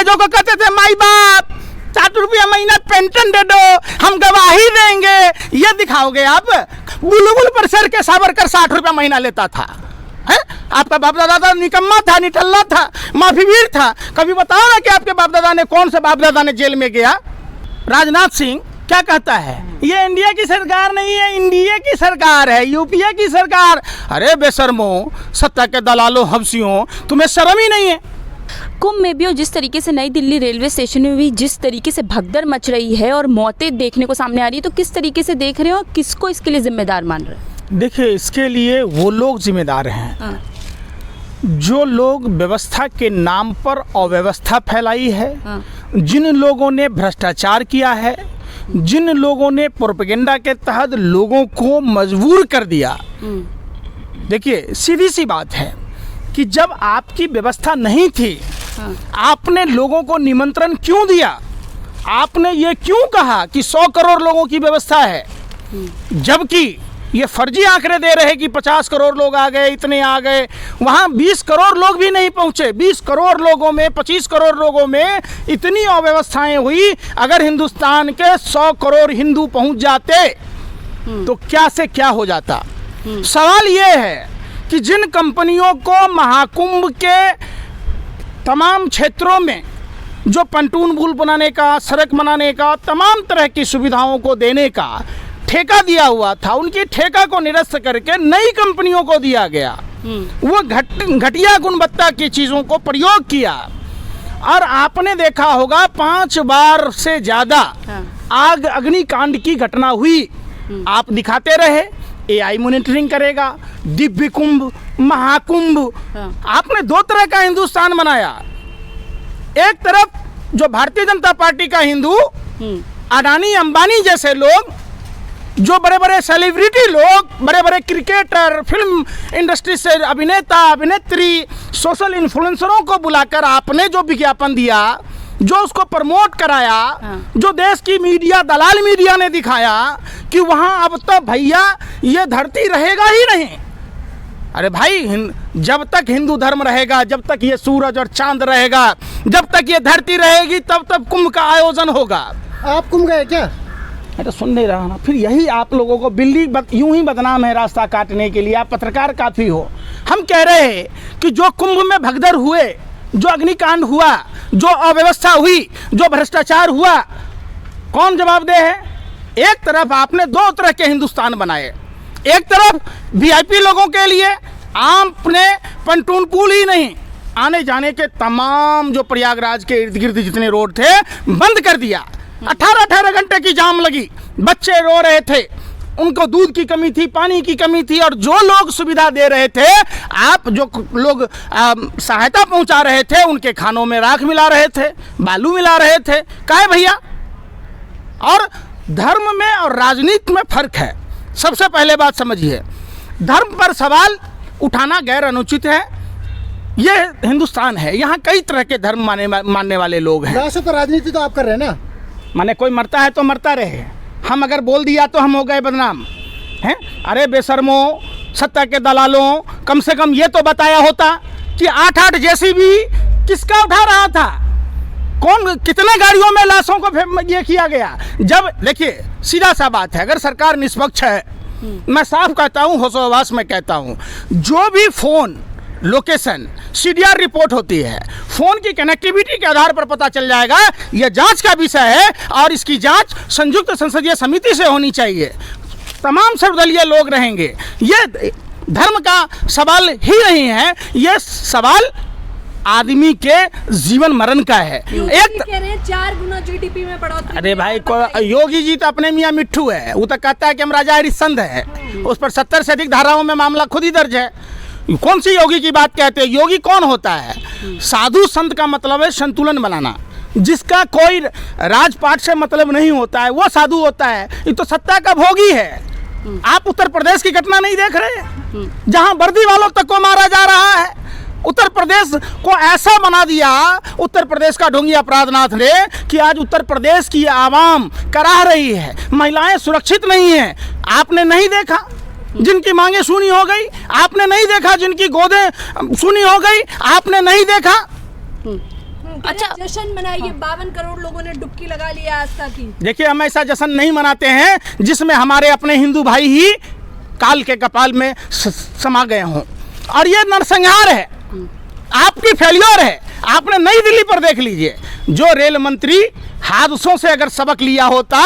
अंग्रेजों को कहते थे माई बाप 60 रुपया महीना पेंशन दे दो, हम गवाही देंगे, ये दिखाओगे आप। बुलबुल पर सर के सावरकर 60 रुपया महीना लेता था, है? आपका बाप दादा निकम्मा था, निठल्ला था, माफीवीर था। कभी बताओ ना कि आपके बाप दादा ने, कौन से बाप दादा ने जेल में गया? राजनाथ सिंह क्या कहता है, ये इंडिया की सरकार नहीं है, इंडिया की सरकार है, यूपीए की सरकार। अरे बेशर्मो, सत्ता के दलालों, हवसियों, तुम्हें शर्म ही नहीं है। कुंभ में भी और जिस तरीके से नई दिल्ली रेलवे स्टेशन में भी जिस तरीके से भगदड़ मच रही है और मौतें देखने को सामने आ रही है, तो किस तरीके से देख रहे हो और किसको इसके लिए जिम्मेदार मान रहे हैं? देखिए, इसके लिए वो लोग जिम्मेदार हैं जो लोग व्यवस्था के नाम पर अव्यवस्था फैलाई है, जिन लोगों ने भ्रष्टाचार किया है, जिन लोगों ने प्रोपेगेंडा के तहत लोगों को मजबूर कर दिया। देखिए, सीधी सी बात है कि जब आपकी व्यवस्था नहीं थी, आपने लोगों को निमंत्रण क्यों दिया? आपने ये क्यों कहा कि 100 करोड़ लोगों की व्यवस्था है, जबकि ये फर्जी आंकड़े दे रहे कि 50 करोड़ लोग आ गए, इतने आ गए। वहाँ 20 करोड़ लोग भी नहीं पहुँचे। 20 करोड़ लोगों में, 25 करोड़ लोगों में इतनी अव्यवस्थाएं हुई। अगर हिंदुस्तान के 100 करोड़ हिंदू पहुँच जाते तो क्या से क्या हो जाता। सवाल ये है कि जिन कंपनियों को महाकुंभ के तमाम क्षेत्रों में जो पंटून पुल बनाने का, सड़क बनाने का, तमाम तरह की सुविधाओं को देने का ठेका दिया हुआ था, उनकी ठेका को निरस्त करके नई कंपनियों को दिया गया। वो घटिया गुणवत्ता की चीज़ों को प्रयोग किया। और आपने देखा होगा 5 बार से ज़्यादा आग अग्निकांड की घटना हुई। आप दिखाते रहे AI मॉनिटरिंग करेगा, दिव्य कुंभ, महाकुंभ। आपने 2 तरह का हिंदुस्तान बनाया। एक तरफ जो भारतीय जनता पार्टी का हिंदू, अडानी अंबानी जैसे लोग, जो बड़े बड़े सेलिब्रिटी लोग, बड़े बड़े क्रिकेटर, फिल्म इंडस्ट्री से अभिनेता, अभिनेत्री, सोशल इन्फ्लुएंसरों को बुलाकर आपने जो विज्ञापन दिया, जो उसको प्रमोट कराया, जो देश की मीडिया, दलाल मीडिया ने दिखाया कि वहाँ अब तो भैया ये धरती रहेगा ही नहीं। अरे भाई, जब तक हिंदू धर्म रहेगा, जब तक ये सूरज और चांद रहेगा, जब तक ये धरती रहेगी, तब तक कुंभ का आयोजन होगा। आप कुंभ गए क्या? तो सुन नहीं रहा ना, फिर यही आप लोगों को बिल्ली यूं ही बदनाम है रास्ता काटने के लिए। आप पत्रकार काफ़ी हो। हम कह रहे हैं कि जो कुंभ में भगदड़ हुए, जो अग्निकांड हुआ, जो अव्यवस्था हुई, जो भ्रष्टाचार हुआ, कौन जवाबदेह है? एक तरफ आपने 2 तरह के हिंदुस्तान बनाए। एक तरफ VIP लोगों के लिए आपने पंटून पुल ही नहीं, आने जाने के तमाम जो प्रयागराज के इर्द गिर्द जितने रोड थे बंद कर दिया। 18 घंटे की जाम लगी, बच्चे रो रहे थे, उनको दूध की कमी थी, पानी की कमी थी। और जो लोग सुविधा दे रहे थे, आप जो लोग सहायता पहुंचा रहे थे, उनके खानों में राख मिला रहे थे, बालू मिला रहे थे। काहे भैया? और धर्म में और राजनीति में फर्क है। सबसे पहले बात समझिए, धर्म पर सवाल उठाना गैर अनुचित है। ये हिंदुस्तान है, यहाँ कई तरह के धर्म मानने वाले लोग हैं। तो राजनीति तो आप कर रहे हैं ना? माने कोई मरता है तो मरता रहे, हम अगर बोल दिया तो हम हो गए बदनाम हैं? अरे बेशर्मो, सत्ता के दलालों, कम से कम ये तो बताया होता कि 8-8 JCB किसका उठा रहा था, कौन, कितने गाड़ियों में लाशों को ये किया गया। जब देखिए, सीधा सा बात है, अगर सरकार निष्पक्ष है, मैं साफ कहता हूँ, होशोहवास में कहता हूँ, जो भी फ़ोन लोकेशन CDR रिपोर्ट होती है, फ़ोन की कनेक्टिविटी के आधार पर पता चल जाएगा। यह जांच का विषय है और इसकी जांच संयुक्त संसदीय समिति से होनी चाहिए। तमाम सर्वदलीय लोग रहेंगे। ये धर्म का सवाल ही नहीं है, ये सवाल आदमी के जीवन मरण का है। एक कह रहे हैं 4 गुना GDP में बढ़ोतरी। अरे भाई, योगी जी तो अपने मियाँ मिट्ठू है, वो तो कहता है कि हम राजा हरिश्चंद्र है। उस पर 70 से अधिक धाराओं में मामला खुद ही दर्ज है। कौन सी योगी की बात कहते हैं? योगी कौन होता है? साधु संत का मतलब है संतुलन बनाना। जिसका कोई राजपाट से मतलब नहीं होता है, वो साधु होता है। ये तो सत्ता का भोगी है। आप उत्तर प्रदेश की घटना नहीं देख रहे, जहां वर्दी वालों तक को मारा जा रहा है। उत्तर प्रदेश को ऐसा बना दिया उत्तर प्रदेश का ढोंगी अपराधनाथ ने कि आज उत्तर प्रदेश की आवाम कराह रही है, महिलाएं सुरक्षित नहीं हैं। आपने नहीं देखा जिनकी मांगें सुनी हो गई, आपने नहीं देखा जिनकी गोदें सुनी हो गई, आपने नहीं देखा। अच्छा। जश्न मनाइए, 52 करोड़ लोगों ने डुबकी लगा लिया आस्था की। देखिए, हम ऐसा जश्न नहीं मनाते हैं जिसमें हमारे अपने हिंदू भाई ही काल के कपाल में समा गए हों। और ये नरसंहार है, आपकी फेल्योर है। आपने नई दिल्ली पर देख लीजिए, जो रेल मंत्री हादसों से अगर सबक लिया होता,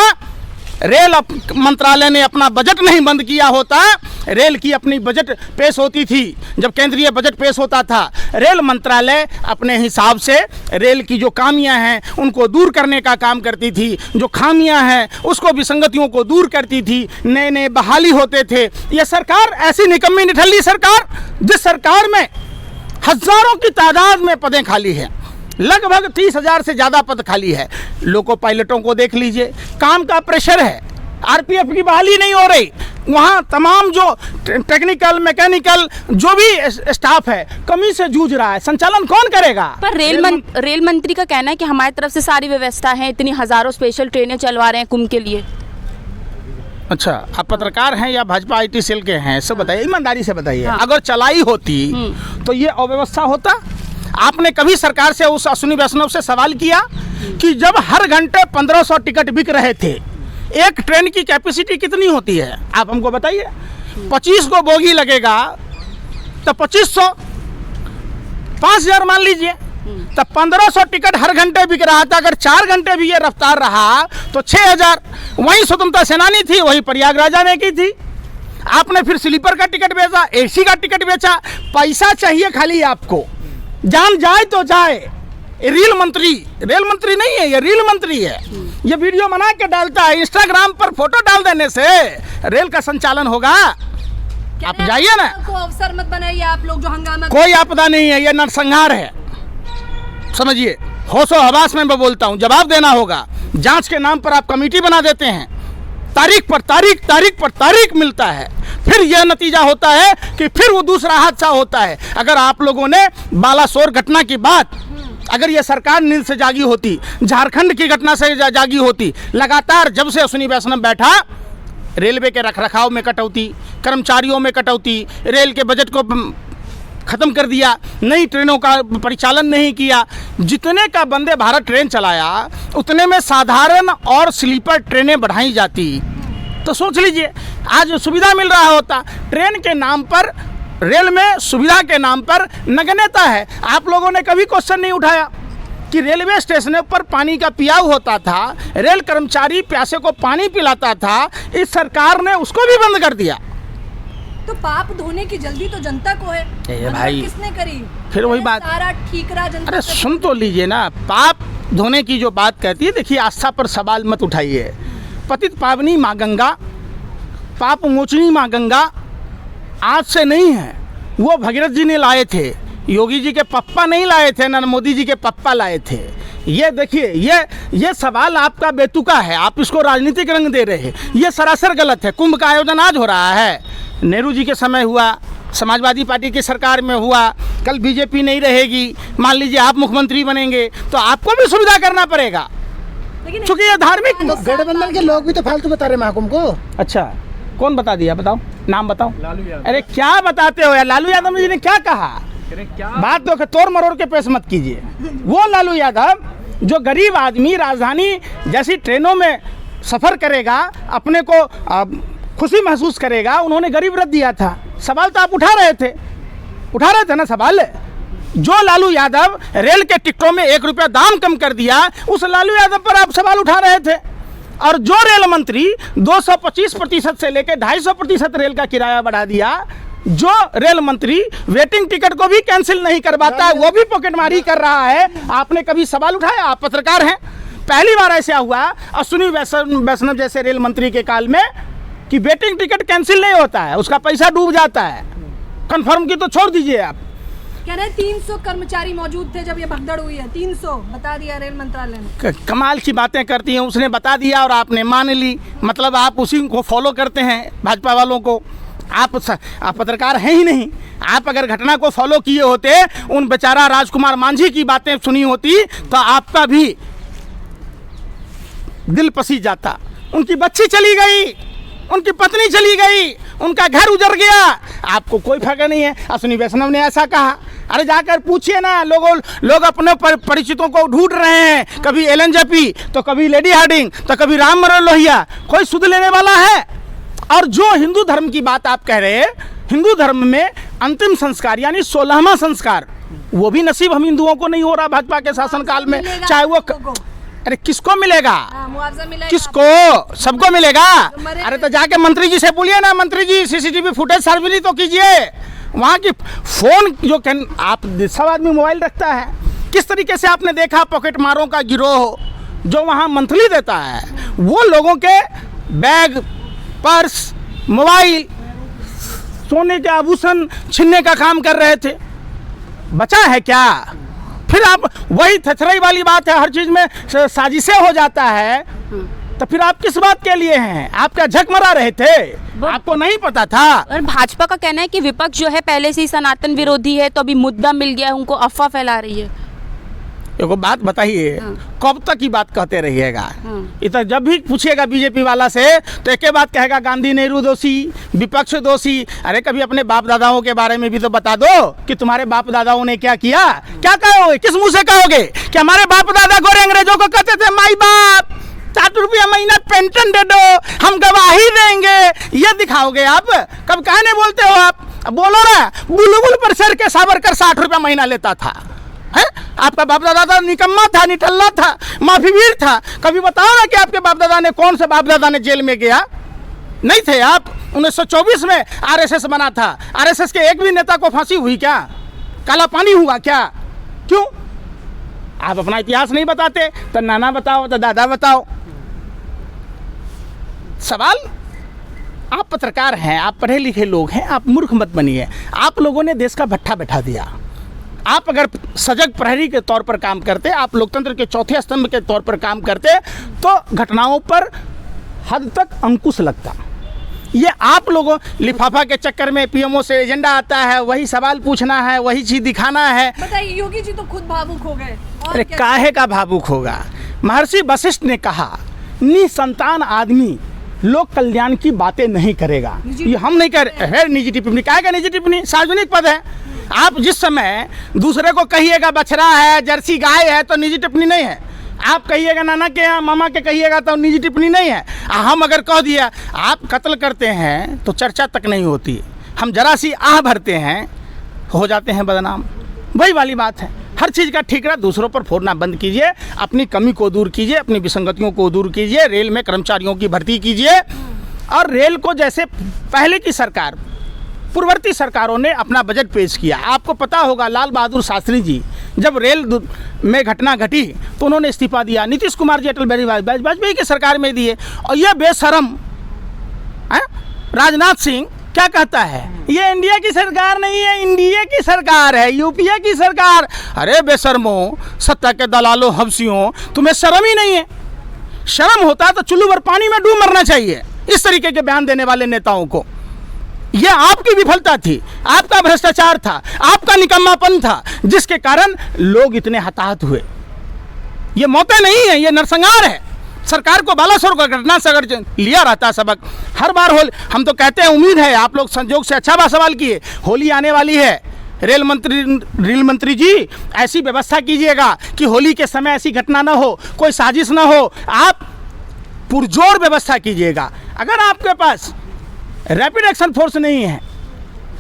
रेल मंत्रालय ने अपना बजट नहीं बंद किया होता, रेल की अपनी बजट पेश होती थी, जब केंद्रीय बजट पेश होता था, रेल मंत्रालय अपने हिसाब से रेल की जो खामियां हैं उनको दूर करने का काम करती थी, जो खामियां हैं उसको विसंगतियों को दूर करती थी, नए नए बहाली होते थे। ये सरकार ऐसी निकम्मी निठल्ली सरकार, जिस सरकार में हजारों की तादाद में पदें खाली हैं, लगभग 30,000 से ज़्यादा पद खाली है। लोको पायलटों को देख लीजिए, काम का प्रेशर है, आरपीएफ की बहाली नहीं हो रही, वहाँ तमाम जो टेक्निकल मैकेनिकल जो भी स्टाफ है कमी से जूझ रहा है, संचालन कौन करेगा? पर रेल मंत्री का कहना है कि हमारी तरफ से सारी व्यवस्था है, इतनी हजारों स्पेशल ट्रेनें चलवा रहे हैं कुंभ के लिए। अच्छा, आप पत्रकार हैं या भाजपा आईटी सेल के हैं, सब बताइए, ईमानदारी से बताइए। हाँ। अगर चलाई होती तो ये अव्यवस्था होता? आपने कभी सरकार से, उस अश्विनी वैष्णव से सवाल किया कि जब हर घंटे 1500 टिकट बिक रहे थे, एक ट्रेन की कैपेसिटी कितनी होती है? आप हमको बताइए। 25 को बोगी लगेगा तो 2500, 5000 मान लीजिए, तब 1500 टिकट हर घंटे बिक रहा था। अगर 4 घंटे भी ये रफ्तार रहा तो 6000। वही स्वतंत्रता सेनानी थी, वही प्रयागराजा ने की थी। आपने फिर स्लीपर का टिकट बेचा, एसी का टिकट बेचा। पैसा चाहिए खाली आपको, जान जाए तो जाए। रेल मंत्री नहीं है, ये रेल मंत्री है। ये वीडियो बना के डालता है, इंस्टाग्राम पर फोटो डाल देने से रेल का संचालन होगा? आप जाइए ना। को अवसर मत बनाइए आप लोग जो हंगामा। कोई आपदा नहीं है, ये नरसंहार है, समझिए। होशो हवास में मैं बोलता हूँ, जवाब देना होगा। जांच के नाम पर आप कमेटी बना देते हैं, तारीख पर तारीख मिलता है, फिर यह नतीजा होता है कि फिर वो दूसरा हादसा होता है। अगर आप लोगों ने बालासोर घटना की बात, अगर ये सरकार नींद से जागी होती, झारखंड की घटना से जागी होती, लगातार जब से अश्विनी वैष्णव बैठा, रेलवे के रखरखाव में कटौती, कर्मचारियों में कटौती, रेल के बजट को ख़त्म कर दिया, नई ट्रेनों का परिचालन नहीं किया, जितने का वंदे भारत ट्रेन चलाया उतने में साधारण और स्लीपर ट्रेनें बढ़ाई जाती, तो सोच लीजिए आज सुविधा मिल रहा होता। ट्रेन के नाम पर, रेल में सुविधा के नाम पर नगण्यता है। आप लोगों ने कभी क्वेश्चन नहीं उठाया कि रेलवे स्टेशनों पर पानी का पियाव होता था, रेल कर्मचारी प्यासे को पानी पिलाता था, इस सरकार ने उसको भी बंद कर दिया। तो पाप धोने की जल्दी तो जनता को है, भाई किसने करी? फिर वही बात, सारा ठीकरा जनता। अरे सुन तो लीजिए ना, पाप धोने की जो बात कहती है, देखिए आस्था पर सवाल मत उठाइए। पतित पावनी माँ गंगा, पाप मोचनी माँ गंगा आज से नहीं है, वो भगीरथ जी ने लाए थे, योगी जी के पप्पा नहीं लाए थे, नरेंद्र मोदी जी के पप्पा लाए थे। ये देखिए, ये सवाल आपका बेतुका है, आप इसको राजनीतिक रंग दे रहे हैं, ये सरासर गलत है। कुंभ का आयोजन आज हो रहा है, नेहरू जी के समय हुआ, समाजवादी पार्टी की सरकार में हुआ, कल बीजेपी नहीं रहेगी, मान लीजिए आप मुख्यमंत्री बनेंगे तो आपको भी सुविधा करना पड़ेगा, क्योंकि ये धार्मिक। तो गठबंधन के लोग भी तो फालतू बता रहे महाकुंभ को। अच्छा, कौन बता दिया? बताओ, नाम बताओ। लालू यादव। अरे क्या बताते हो यार, लालू यादव जी ने क्या कहा? बात तो तोड़ मरोड़ के पेश मत कीजिए। वो लालू यादव जो गरीब आदमी राजधानी जैसी ट्रेनों में सफ़र करेगा, अपने को खुशी महसूस करेगा, उन्होंने गरीब रथ दिया था। सवाल तो आप उठा रहे थे ना सवाल। जो लालू यादव रेल के टिकटों में 1 रुपया दाम कम कर दिया, उस लालू यादव पर आप सवाल उठा रहे थे। और जो रेल मंत्री 225% से लेकर 250% रेल का किराया बढ़ा दिया, जो रेल मंत्री वेटिंग टिकट को भी कैंसिल नहीं करवाता है, वो भी पॉकेटमारी कर रहा है, आपने कभी सवाल उठाया? आप पत्रकार हैं, पहली बार ऐसा हुआ अश्विनी वैष्णव जैसे रेल मंत्री के काल में कि वेटिंग टिकट कैंसिल नहीं होता है, उसका पैसा डूब जाता है। कंफर्म की तो छोड़ दीजिए आप। कह रहे 300 कर्मचारी मौजूद थे जब ये भगदड़ हुई है, 300 बता दिया रेल मंत्रालय ने। कमाल की बातें करती हैं, उसने बता दिया और आपने मान ली, मतलब आप उसी को फॉलो करते हैं भाजपा वालों को। आप पत्रकार हैं ही नहीं। आप अगर घटना को फॉलो किए होते, उन बेचारा राजकुमार मांझी की बातें सुनी होती तो आपका भी दिल पसीज जाता। उनकी बच्ची चली गई, उनकी पत्नी चली गई, उनका घर उजड़ गया, आपको कोई फर्क नहीं है। अश्विनी वैष्णव ने ऐसा कहा, अरे जाकर पूछिए ना, लोग अपने परिचितों को ढूंढ रहे हैं, कभी एलन जपी तो कभी लेडी हार्डिंग तो कभी राम मनोहर लोहिया, कोई सुध लेने वाला है? और जो हिंदू धर्म की बात आप कह रहे हैं, हिंदू धर्म में अंतिम संस्कार यानी 16वां संस्कार, वो भी नसीब हम हिंदुओं को नहीं हो रहा भाजपा के शासनकाल में। चाहे वो अरे किसको मिलेगा? मुआवजा मिलेगा किसको? सबको मिलेगा। अरे तो जाके मंत्री जी से बोलिए ना, मंत्री जी सीसीटीवी फुटेज सार्वजनिक तो कीजिए। वहाँ की फोन जो आप सब आदमी मोबाइल रखता है, किस तरीके से आपने देखा पॉकेट मारों का गिरोह जो वहाँ मंथली देता है, वो लोगों के बैग, पर्स, मोबाइल, सोने के आभूषण छीनने का काम कर रहे थे। बचा है क्या? फिर आप वही थथरई वाली बात है, हर चीज में साजिशें हो जाता है। तो फिर आप किस बात के लिए हैं? आप क्या झक मरा रहे थे? आपको नहीं पता था? और भाजपा का कहना है कि विपक्ष जो है पहले से ही सनातन विरोधी है, तो अभी मुद्दा मिल गया है, उनको अफवाह फैला रही है। देखो बात बताइए, कब तक की बात कहते रहिएगा? इतना जब भी पूछिएगा बीजेपी वाला से तो एक ही बात कहेगा, गांधी नेहरू दोषी, विपक्ष दोषी। अरे कभी अपने बाप दादाओं के बारे में भी तो बता दो कि तुम्हारे बाप दादाओं ने क्या किया। क्या कहोगे? किस मुंह से कहोगे कि हमारे बाप दादा गोरे अंग्रेजों को कहते थे माई बाप 4 रुपया महीना पेंशन दे दो, हम गवाही देंगे? ये दिखाओगे आप? कब कहने बोलते हो आप? बोलो ना, बुलबुल पर सर के सावरकर 60 रुपया महीना लेता था। है? आपका बाप दादा निकम्मा था, निठल्ला था, माफीवीर था। कभी बताओ ना कि आपके बाप दादा ने, कौन से बाप दादा ने जेल में गया? नहीं थे आप। 1924 में आरएसएस बना था। आरएसएस के एक भी नेता को फांसी हुई क्या? काला पानी हुआ क्या? क्यों? आप अपना इतिहास नहीं बताते, तो नाना बताओ, तो दादा बताओ। सवाल, आप पत्रकार हैं, आप पढ़े लिखे लोग हैं, आप मूर्ख मत बनिए। आप लोगों ने देश का भट्ठा बैठा दिया। आप अगर सजग प्रहरी के तौर पर काम करते, आप लोकतंत्र के चौथे स्तंभ के तौर पर काम करते, तो घटनाओं पर हद तक अंकुश लगता। ये आप लोगों लिफाफा के चक्कर में पीएमओ से एजेंडा आता है, वही सवाल पूछना है, वही चीज दिखाना है। बताइए, योगी जी तो खुद भावुक हो गए। अरे काहे का भावुक होगा? महर्षि वशिष्ठ ने कहा, निसंतान आदमी लोक कल्याण की बातें नहीं करेगा। ये हम नहीं कर रहे। निजी टिप्पणी काहे का? निजी टिप्पणी सार्वजनिक पद है। आप जिस समय दूसरे को कहिएगा बछड़ा है, जर्सी गाय है, तो निजी टिप्पणी नहीं है। आप कहिएगा नाना के यहाँ, मामा के कहिएगा, तो निजी टिप्पणी नहीं है। हम अगर कह दिया आप कत्ल करते हैं तो चर्चा तक नहीं होती। हम जरा सी आह भरते हैं, हो जाते हैं बदनाम। वही वाली बात है। हर चीज़ का ठीकरा दूसरों पर फोड़ना बंद कीजिए, अपनी कमी को दूर कीजिए, अपनी विसंगतियों को दूर कीजिए, रेल में कर्मचारियों की भर्ती कीजिए। और रेल को जैसे पहले की सरकार, पूर्ववर्ती सरकारों ने अपना बजट पेश किया, आपको पता होगा लाल बहादुर शास्त्री जी जब रेल में घटना घटी तो उन्होंने इस्तीफा दिया। नीतीश कुमार जी अटल बिहारी वाजपेयी की सरकार में दिए। और ये बेशरम राजनाथ सिंह क्या कहता है, ये इंडिया की सरकार नहीं है, इंडिया की सरकार है, यूपीए की सरकार। अरे बेशर्मो, सत्ता के दलालों, हवसियों, तुम्हें शर्म ही नहीं है। शर्म होता तो चुल्लू भर पानी में डूब मरना चाहिए इस तरीके के बयान देने वाले नेताओं को। ये आपकी विफलता थी, आपका भ्रष्टाचार था, आपका निकम्मापन था, जिसके कारण लोग इतने हताहत हुए। ये मौतें नहीं है, ये नरसंहार है। सरकार को बालासोर का घटना से अगर लिया रहता सबक, हर बार हम तो कहते हैं, उम्मीद है आप लोग संजोग से अच्छा सवाल किए, होली आने वाली है, रेल मंत्री जी ऐसी व्यवस्था कीजिएगा कि होली के समय ऐसी घटना ना हो, कोई साजिश ना हो। आप पुरजोर व्यवस्था कीजिएगा। अगर आपके पास रैपिड एक्शन फोर्स नहीं है,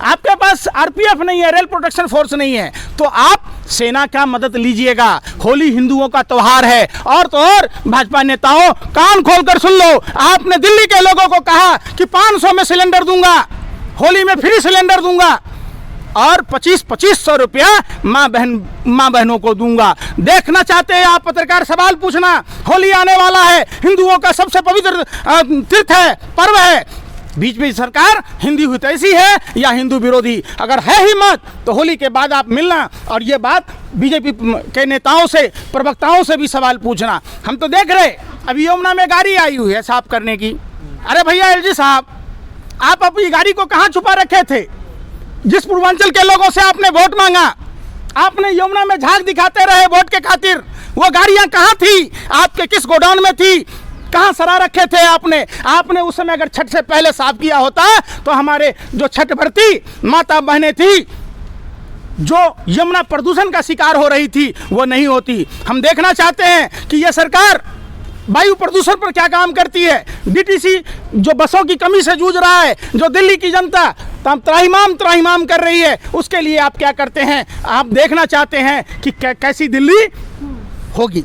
आपके पास आरपीएफ नहीं है, रेल प्रोटेक्शन फोर्स नहीं है, तो आप सेना का मदद लीजिएगा। होली हिंदुओं का त्योहार है। और तो और भाजपा नेताओं, कान खोलकर सुन लो, आपने दिल्ली के लोगों को कहा कि 500 में सिलेंडर दूंगा, होली में फ्री सिलेंडर दूंगा और 2500 रुपया माँ बहनों को दूंगा। देखना चाहते हैं आप पत्रकार, सवाल पूछना। होली आने वाला है, हिंदुओं का सबसे पवित्र तीर्थ है, पर्व है। बीच में सरकार हिंदी हितैषी है या हिंदू विरोधी? अगर है हिम्मत तो होली के बाद आप मिलना और ये बात बीजेपी के नेताओं से, प्रवक्ताओं से भी सवाल पूछना। हम तो देख रहे, अभी यमुना में गाड़ी आई हुई है साफ करने की। अरे भैया एलजी साहब, आप अपनी गाड़ी को कहाँ छुपा रखे थे? जिस पूर्वांचल के लोगों से आपने वोट मांगा, आपने यमुना में झांक दिखाते रहे वोट के खातिर, वो गाड़ियाँ कहाँ थी? आपके किस गोडाउन में थी? कहाँ सरा रखे थे आपने उस समय अगर छठ से पहले साफ किया होता तो हमारे जो छठ भरती माता बहनें थी, जो यमुना प्रदूषण का शिकार हो रही थी वो नहीं होती। हम देखना चाहते हैं कि ये सरकार वायु प्रदूषण पर क्या काम करती है। डीटीसी जो बसों की कमी से जूझ रहा है, जो दिल्ली की जनता त्राहिमाम कर रही है, उसके लिए आप क्या करते हैं? आप देखना चाहते हैं कि कैसी दिल्ली होगी।